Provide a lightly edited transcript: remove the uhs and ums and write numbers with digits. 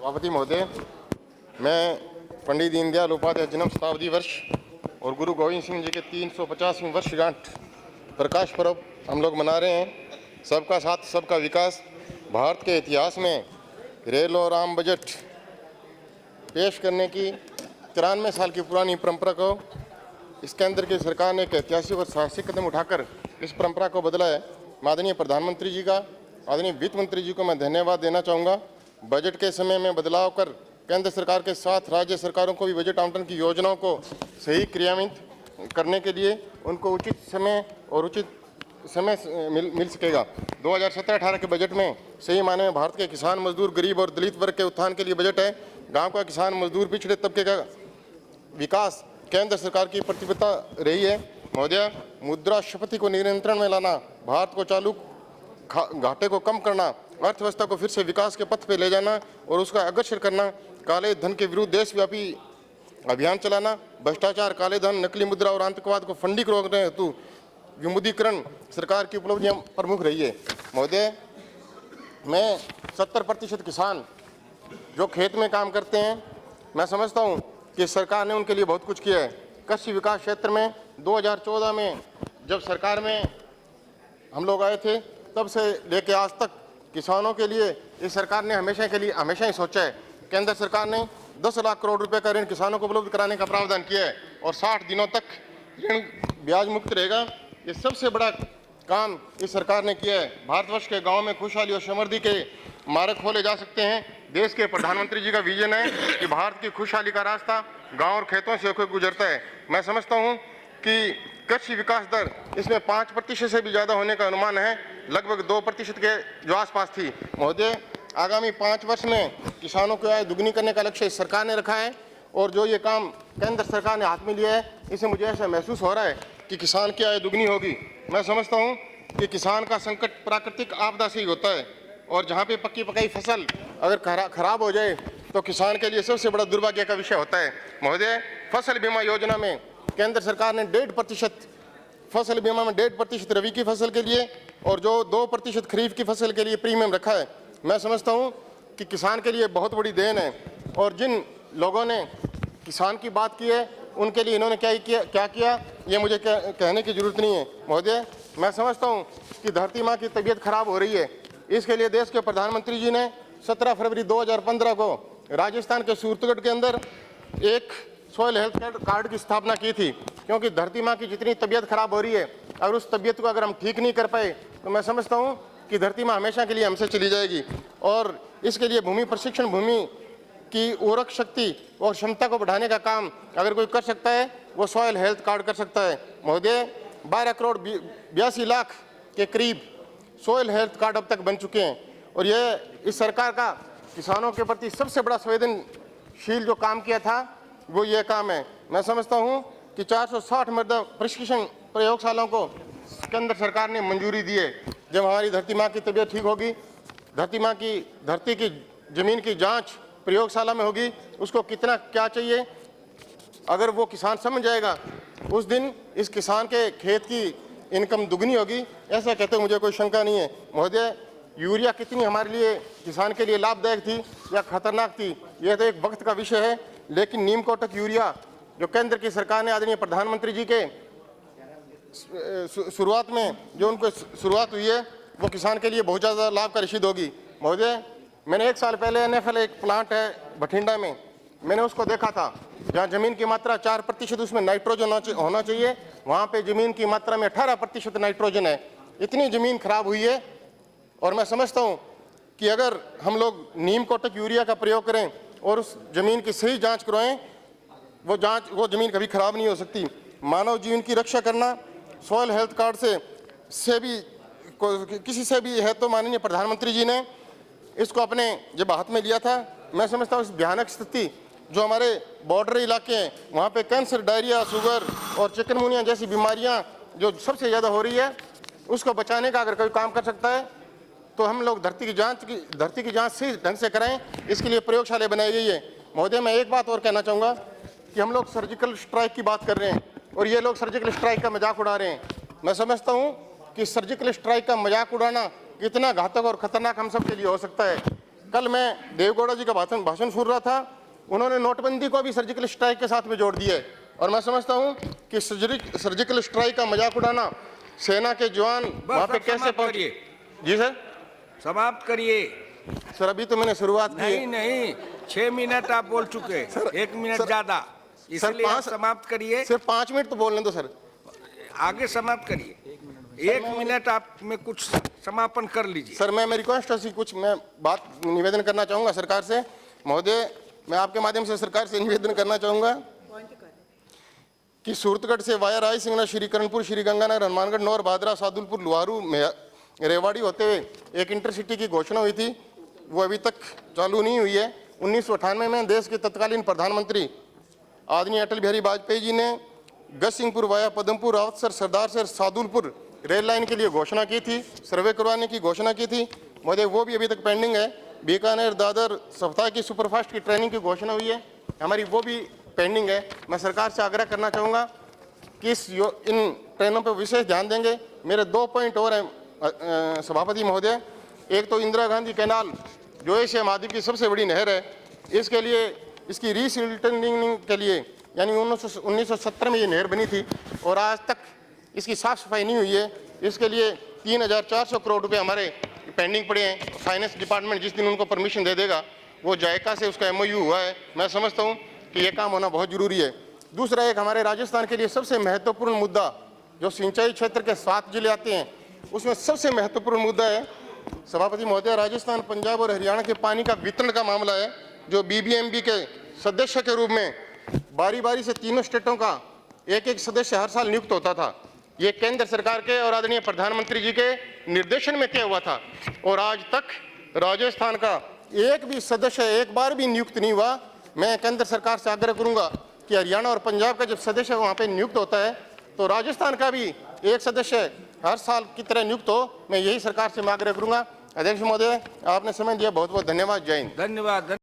सभापति महोदय, मैं पंडित दीनदयाल उपाध्याय जन्म शताब्दी वर्ष और गुरु गोविंद सिंह जी के 350वीं वर्षगांठ प्रकाश पर्व हम लोग मना रहे हैं। सबका साथ सबका विकास भारत के इतिहास में रेल और आम बजट पेश करने की 93 साल की पुरानी परंपरा को इस केंद्र की सरकार ने एक ऐतिहासिक और साहसिक कदम उठाकर इस परंपरा को बदला है। माननीय प्रधानमंत्री जी का, आदरणीय वित्त मंत्री जी को मैं धन्यवाद देना चाहूँगा। बजट के समय में बदलाव कर केंद्र सरकार के साथ राज्य सरकारों को भी बजट आवंटन की योजनाओं को सही क्रियान्वित करने के लिए उनको उचित समय और उचित समय मिल सकेगा। 2017-18 के बजट में सही मायने में भारत के किसान, मजदूर, गरीब और दलित वर्ग के उत्थान के लिए बजट है। गांव का किसान, मजदूर, पिछड़े तबके का विकास केंद्र सरकार की प्रतिबद्धता रही है। महोदय, मुद्रास्फीति को नियंत्रण में लाना, भारत को चालू घाटे को कम करना, अर्थव्यवस्था को फिर से विकास के पथ पर ले जाना और उसका अग्रसर करना, काले धन के विरुद्ध देशव्यापी अभियान चलाना, भ्रष्टाचार, काले धन, नकली मुद्रा और आतंकवाद को फंडिंग रोकने हेतु विमुद्रीकरण सरकार की उपलब्धियां प्रमुख रही है। महोदय, मैं 70% किसान जो खेत में काम करते हैं, मैं समझता हूं कि सरकार ने उनके लिए बहुत कुछ किया है। कृषि विकास क्षेत्र में 2014 में जब सरकार में हम लोग आए थे, तब से लेके आज तक किसानों के लिए इस सरकार ने हमेशा ही सोचा है। केंद्र सरकार ने 10 लाख करोड़ रुपए का ऋण किसानों को उपलब्ध कराने का प्रावधान किया है और 60 दिनों तक ऋण ब्याज मुक्त रहेगा। ये सबसे बड़ा काम इस सरकार ने किया है। भारतवर्ष के गाँव में खुशहाली और समृद्धि के मार्ग खोले जा सकते हैं। देश के प्रधानमंत्री जी का विजन है कि भारत की खुशहाली का रास्ता गांव और खेतों से होकर गुजरता है। मैं समझता हूं कि कृषि विकास दर इसमें 5% से भी ज़्यादा होने का अनुमान है, लगभग 2% के जो आसपास थी। महोदय, आगामी 5 वर्ष में किसानों की आय दुगनी करने का लक्ष्य इस सरकार ने रखा है और जो ये काम केंद्र सरकार ने हाथ में लिया है, इससे मुझे ऐसा महसूस हो रहा है कि किसान की आय दुगनी होगी। मैं समझता हूँ कि किसान का संकट प्राकृतिक आपदा से ही होता है और जहाँ पे पक्की पकाई फसल अगर खराब हो जाए तो किसान के लिए सबसे बड़ा दुर्भाग्य का विषय होता है। महोदय, फसल बीमा योजना में केंद्र सरकार ने 1.5% फसल बीमा में 1.5% रबी की फसल के लिए और जो 2% खरीफ की फसल के लिए प्रीमियम रखा है। मैं समझता हूँ कि किसान के लिए बहुत बड़ी देन है और जिन लोगों ने किसान की बात की है उनके लिए इन्होंने क्या किया ये मुझे कहने की जरूरत नहीं है। महोदय, मैं समझता हूँ कि धरती माँ की तबीयत खराब हो रही है। इसके लिए देश के प्रधानमंत्री जी ने 17 फरवरी 2015 को राजस्थान के सूरतगढ़ के अंदर एक सॉइल हेल्थ कार्ड की स्थापना की थी, क्योंकि धरती माँ की जितनी तबीयत खराब हो रही है, अगर उस तबीयत को अगर हम ठीक नहीं कर पाए तो मैं समझता हूँ कि धरती माँ हमेशा के लिए हमसे चली जाएगी। और इसके लिए भूमि प्रशिक्षण, भूमि की उर्वरक शक्ति और क्षमता को बढ़ाने का काम अगर कोई कर सकता है वो सॉइल हेल्थ कार्ड कर सकता है। महोदय, 12 करोड़ 82 लाख के करीब सॉइल हेल्थ कार्ड अब तक बन चुके हैं और ये इस सरकार का किसानों के प्रति सबसे बड़ा संवेदनशील जो काम किया था वो ये काम है। मैं समझता हूँ कि 460 मृदा प्रशिक्षण प्रयोगशालाओं को केंद्र सरकार ने मंजूरी दी है। जब हमारी धरती माँ की तबीयत ठीक होगी, धरती की जमीन की जांच प्रयोगशाला में होगी, उसको कितना क्या चाहिए अगर वो किसान समझ जाएगा, उस दिन इस किसान के खेत की इनकम दुगनी होगी। ऐसा कहते मुझे कोई शंका नहीं है। महोदय, यूरिया कितनी हमारे लिए किसान के लिए लाभदायक थी या खतरनाक थी, यह तो एक वक्त का विषय है, लेकिन नीम कोटक यूरिया जो केंद्र की सरकार ने आदरणीय प्रधानमंत्री जी के शुरुआत में जो उनको शुरुआत हुई है वो किसान के लिए बहुत ज़्यादा लाभकारी सिद्ध होगी। महोदय, मैंने 1 साल पहले NFL एक प्लांट है भटिंडा में, मैंने उसको देखा था, जहाँ ज़मीन की मात्रा 4% उसमें नाइट्रोजन होना चाहिए, वहाँ पे ज़मीन की मात्रा में 18% नाइट्रोजन है। इतनी ज़मीन खराब हुई है और मैं समझता हूँ कि अगर हम लोग नीम कोटक यूरिया का प्रयोग करें और उस ज़मीन की सही जांच करवाएं, वो ज़मीन कभी खराब नहीं हो सकती। मानव जीवन की रक्षा करना सॉइल हेल्थ कार्ड से भी किसी से भी है तो माननीय प्रधानमंत्री जी ने इसको अपने जब हाथ में लिया था, मैं समझता हूँ इस भयानक स्थिति जो हमारे बॉर्डर इलाके हैं वहाँ पे कैंसर, डायरिया, शुगर और चिकनगुनिया जैसी बीमारियाँ जो सबसे ज़्यादा हो रही है, उसको बचाने का अगर कोई काम कर सकता है तो हम लोग धरती की जांच सही ढंग से कराएं। इसके लिए प्रयोगशाला बनाई गई है। महोदय, मैं एक बात और कहना चाहूँगा कि हम लोग सर्जिकल स्ट्राइक की बात कर रहे हैं और ये लोग सर्जिकल स्ट्राइक का मजाक उड़ा रहे हैं। मैं समझता हूँ कि सर्जिकल स्ट्राइक का मजाक उड़ाना कितना घातक और खतरनाक हम सब के लिए हो सकता है। कल मैं देवगौड़ा जी का भाषण सुन रहा था, उन्होंने नोटबंदी को भी सर्जिकल स्ट्राइक के साथ में जोड़ दिया है। और मैं समझता हूं कि सर्जिकल स्ट्राइक का मजाक उड़ाना, सेना के जवान वहां पे कैसे पहुंचे। जी सर, समाप्त करिए। सर अभी तो मैंने शुरुआत की। नहीं, 6 मिनट आप बोल चुके, 1 मिनट ज्यादा, इसलिए आप समाप्त करिए। सिर्फ 5 मिनट तो बोलने दो सर, आगे समाप्त करिए। 1 मिनट आप में कुछ समापन कर लीजिए। सर मैं मेरी कॉन्स्टिट्यूंसी कुछ मैं बात निवेदन करना चाहूंगा सरकार से। महोदय, मैं आपके माध्यम से सरकार से निवेदन करना चाहूंगा कि सूरतगढ़ से वाया राय सिंगना, श्री करणपुर, श्री गंगानगर, हनुमानगढ़, नौर, भादरा, सादुलपुर, लुहारू, रेवाड़ी होते हुए एक इंटरसिटी की घोषणा हुई थी, वो अभी तक चालू नहीं हुई है। 1998 में देश के तत्कालीन प्रधानमंत्री आदरणीय अटल बिहारी वाजपेयी जी ने Garhsinghpur via Padampur, Rawatsar, Sardarsar, Sadulpur rail line के लिए घोषणा की थी, सर्वे करवाने की घोषणा की थी। महोदय वो भी अभी तक पेंडिंग है। बीकानेर दादर सप्ताह की सुपरफास्ट की ट्रेनिंग की घोषणा हुई है, हमारी वो भी पेंडिंग है। मैं सरकार से आग्रह करना चाहूँगा कि इन ट्रेनों पर विशेष ध्यान देंगे। मेरे 2 पॉइंट और हैं सभापति महोदय। एक तो इंदिरा गांधी कैनाल जो एशिया महाद्वीप की सबसे बड़ी नहर है, इसके लिए इसकी रीसिल्टनिंग के लिए यानी 1970 में ये नहर बनी थी और आज तक इसकी साफ सफाई नहीं हुई है। इसके लिए 3400 करोड़ रुपए हमारे पेंडिंग पड़े हैं। फाइनेंस डिपार्टमेंट जिस दिन उनको परमिशन दे देगा, वो जायका से उसका MOU हुआ है। मैं समझता हूँ कि ये काम होना बहुत जरूरी है। दूसरा, एक हमारे राजस्थान के लिए सबसे महत्वपूर्ण मुद्दा, जो सिंचाई क्षेत्र के 7 जिले आते हैं, उसमें सबसे महत्वपूर्ण मुद्दा है सभापति महोदय, राजस्थान, पंजाब और हरियाणा के पानी का वितरण का मामला है। जो BBMB के सदस्य के रूप में बारी बारी से तीनों स्टेटों का एक सदस्य हर साल नियुक्त होता था, ये केंद्र सरकार के और आदरणीय प्रधानमंत्री जी के निर्देशन में किया हुआ था और आज तक राजस्थान का एक भी सदस्य एक बार भी नियुक्त नहीं हुआ। मैं केंद्र सरकार से आग्रह करूंगा कि हरियाणा और पंजाब का जब सदस्य वहाँ पे नियुक्त होता है तो राजस्थान का भी एक सदस्य हर साल की तरह नियुक्त हो। मैं यही सरकार से मैं आग्रह करूंगा। अध्यक्ष महोदय, आपने समय दिया, बहुत बहुत धन्यवाद। जय हिंद। धन्यवाद।